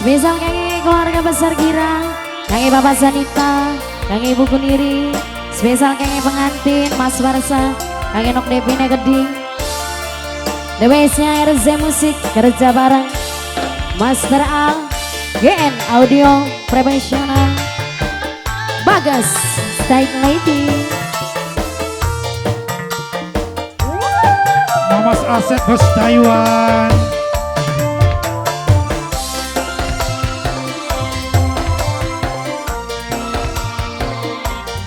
Misal kangen keluarga besar Girang, kangen Bapak Sanita, kangen Ibu Kuniri, spesial kangen pengantin Mas Warsa, kangen Nok Devina Geding, DWS-nya RZ Musik kerja bareng Master Al, GN Audio Profesional, Bagas Style Lady, Mamas Asep Bos Taiwan.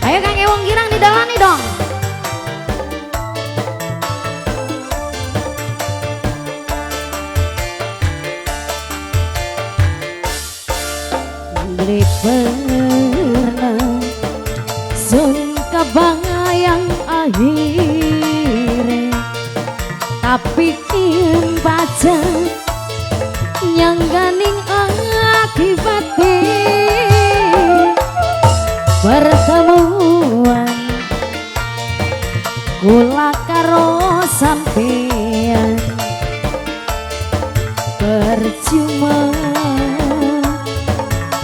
Ayo kangen Wong Girang didalani dong. Beli pernah sun kebayang akhirnya, tapi ingin baca yang ganing akibatnya pertemuan kula karo sampean percuma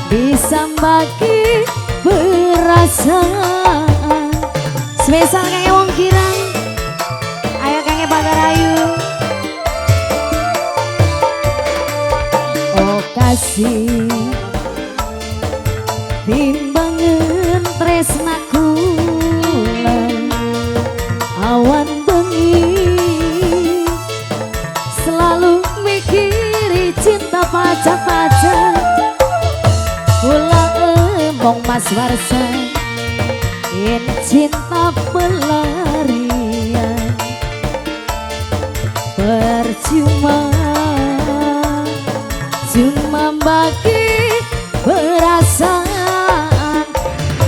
bisa bagi perasaan. Spesial kangen Wong Girang, ayo kangen Bagarayu. Oh kasih timbangan tresna kula awan bengi selalu mikiri cinta pacar-pacar kula emong Mas Warsa in cinta pelarian percuma cuma bagi perasaan.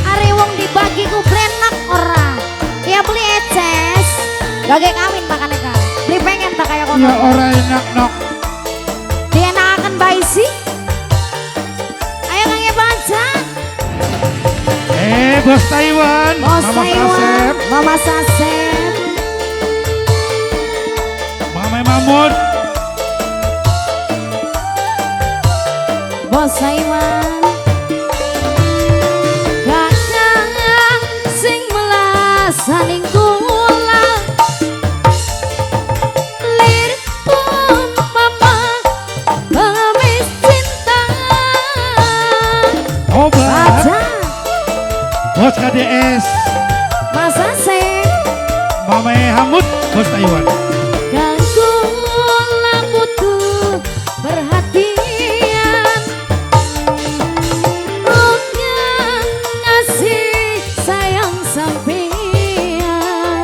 Are wong dibagi ku brenak ora ya beli eces gak kawin makanya kan beli pengen tak kayak kono Ya ora enak nok. dienakan baisi. Ayo kangen baca Bos Taiwan. Bos Mamas Taiwan, Asep. Mama Sasep, Mama Mamut. Bos Taiwan, kakang sing melasaning kula lir pun mama pengemis cinta Obat. baca Bos KDS. Mas Asep Mama Hamut. Bos Taiwan. ganggu butuh perhatian ruhnya ngasih sayang sampean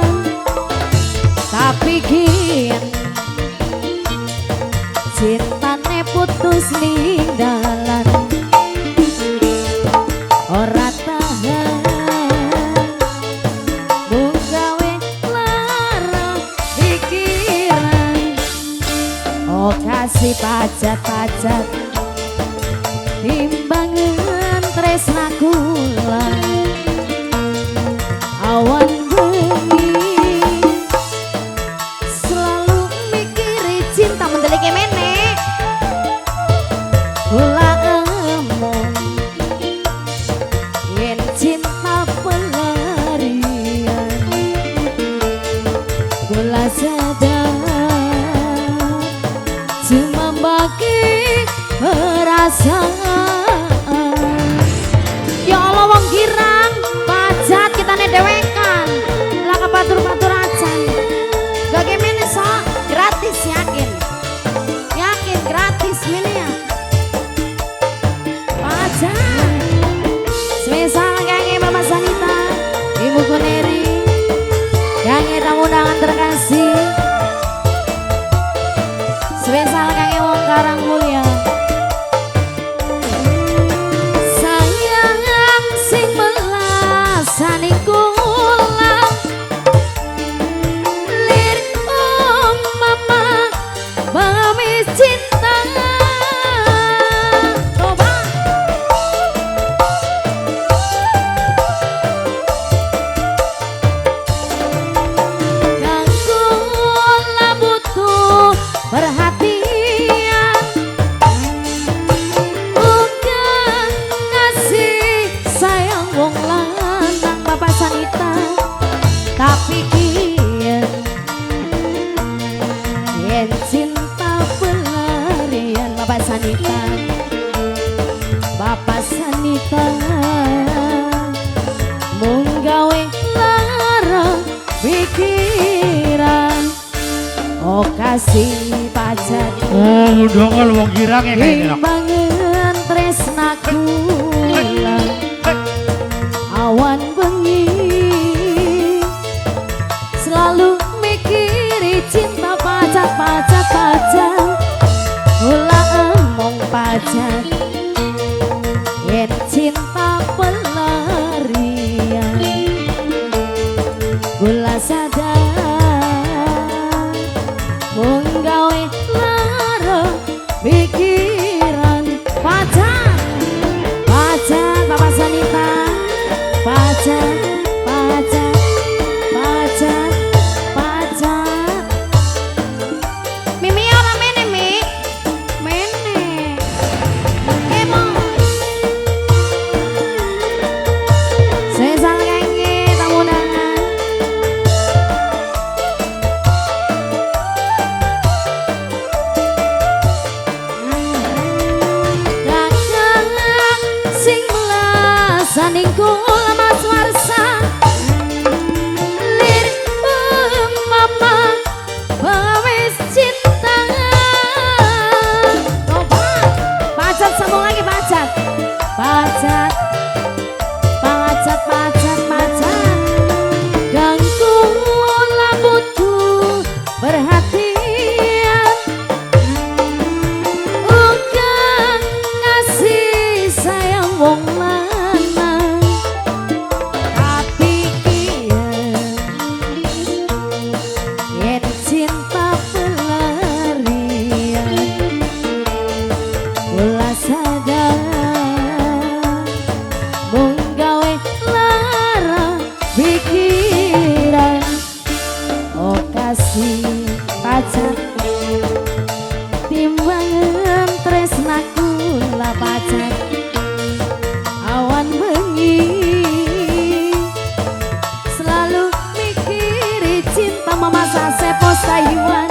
tapi kini cintane putus ninggalan ora tahan gawe lara pikiran. Oh kasih pajat-pajat timbangan tresna kula awan bengi selalu mikiri cinta mendelike menek kula emong yen cinta pelarian kula sadar cuma bagi perasaan. Ya Allah wong Girang pajat kita dewekan lah kebatur-batur acan gak gimana sok gratis yakin gratis ini ya pajat spesial kangen Mama Sanita, Ibu Kuneri, kangen tamu undangan terkasih, spesial kangen Wong Karang Mulia. Bapak Sanita menggawe lara pikiran. Oh kasih pacar Oh dongol wong girang ya kayaknya. timbangan tresnaku awan bengi selalu mikiri cinta pacar ulah emong pacar yen cinta pelarian gula sadar menggawe lara pikiran. Pacar Bapak Sanita, pacar Mimi ora mene Mi mene emang sesal kangge tamu undangan. Kakang sing melasaning kula Mas Warsa lirik mama wis cinta. Coba pacat sambung lagi pacat ganggu lambutku perhatian uga ngasih sayang wong lanang tapi yen cinta pelarian ulah sadar menggawe lara pikiran. Oh kasih pacar timbangan tresnaku lah pacar awan bengi selalu mikiri cinta mama sase pos Taiwan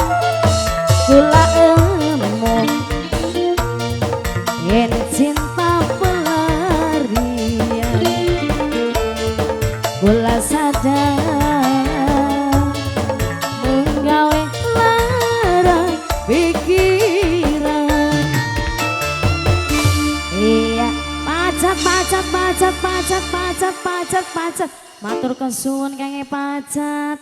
kula emong yen cinta pelarian kula sadar menggawe lara pikiran. Iya pacat matur kesuwun kangge pacat.